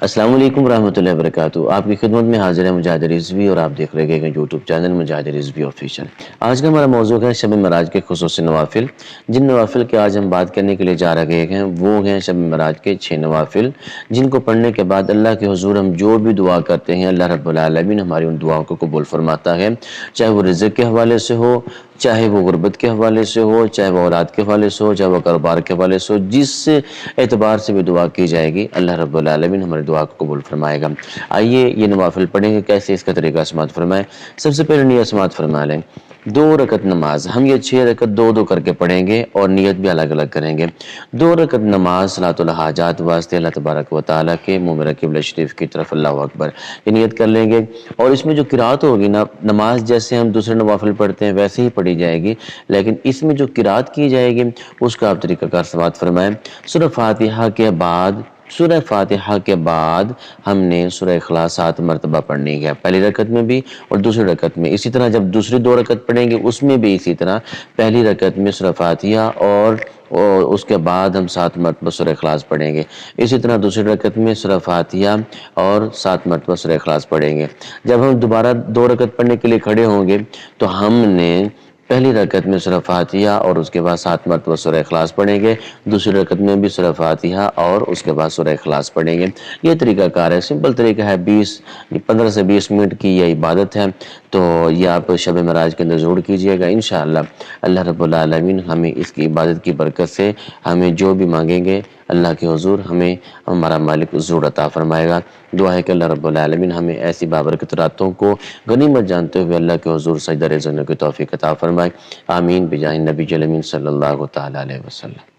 السلام علیکم ورحمۃ اللہ وبرکاتہ۔ آپ کی خدمت میں حاضر ہے مجاہد رضوی اور آپ دیکھ رہے ہیں یوٹیوب چینل مجاہد رضوی آفیشیل۔ آج کا ہمارا موضوع ہے شب معراج کے خصوصی نوافل۔ جن نوافل کے آج ہم بات کرنے کے لیے جا رہے ہیں وہ ہیں شب معراج کے 6 نوافل، جن کو پڑھنے کے بعد اللہ کے حضور ہم جو بھی دعا کرتے ہیں اللہ رب العالمین ہماری ان دعاؤں کو قبول فرماتا ہے، چاہے وہ رزق کے حوالے سے ہو، چاہے وہ غربت کے حوالے سے ہو، چاہے وہ اولاد کے حوالے سے ہو، چاہے وہ کاروبار کے حوالے سے ہو، جس اعتبار سے بھی دعا کی جائے گی اللہ رب العالمین ہماری دعا کو قبول فرمائے گا۔ آئیے یہ نوافل پڑھیں گے، کیسے اس کا طریقہ سماعت فرمائیں۔ سب سے پہلے نیت سماعت فرما لیں۔ 2 رکعت نماز، ہم یہ 6 رکعت 2 کر کے پڑھیں گے اور نیت بھی الگ الگ کریں گے۔ 2 رکعت نماز صلاۃ الحاجات واسطے اللہ تبارک و تعالیٰ کے منہ میں قبلہ شریف کی طرف اللہ اکبر یہ نیت کر لیں گے۔ اور اس میں جو قرات ہوگی نا، نماز جیسے ہم دوسرے نوافل پڑھتے ہیں ویسے ہی پڑھی جائے گی، لیکن اس میں جو قرات کی جائے گی اس کا آپ طریقہ کار سماعت فرمائیں۔ سورہ فاتحہ کے بعد ہم نے سورہ اخلاص 7 مرتبہ پڑھنی ہے، پہلی رکعت میں بھی اور دوسری رکعت میں۔ اسی طرح جب دوسری 2 رکعت پڑھیں گے اس میں بھی اسی طرح پہلی رکعت میں سورہ فاتحہ اور اس کے بعد ہم 7 مرتبہ سورہ اخلاص پڑھیں گے۔ اسی طرح دوسری رکعت میں سورہ فاتحہ اور 7 مرتبہ سورہ اخلاص پڑھیں گے۔ جب ہم دوبارہ 2 رکعت پڑھنے کے لیے کھڑے ہوں گے تو ہم نے پہلی رکعت میں سورہ فاتحہ اور اس کے بعد 7 مرتبہ سورہ اخلاص پڑھیں گے، دوسری رکعت میں بھی سورہ فاتحہ اور اس کے بعد سورہ اخلاص پڑھیں گے۔ یہ طریقہ کار ہے، سمپل طریقہ ہے، 15 سے 20 منٹ کی یہ عبادت ہے، تو یہ آپ شب معراج کے اندر ضرور کیجئے گا۔ انشاءاللہ اللہ رب العالمین ہمیں اس کی عبادت کی برکت سے ہمیں جو بھی مانگیں گے اللہ کے حضور ہمیں ہمارا مالک ضرور عطا فرمائے گا۔ دعا ہے کہ اللہ رب العالمین ہمیں ایسی بابرکت راتوں کو غنیمت جانتے ہوئے اللہ کے حضور سجدہ ریز ہونے کی توفیق عطا فرمائے۔ آمین بجاہ نبی الامین صلی اللہ تعالی علیہ وسلم۔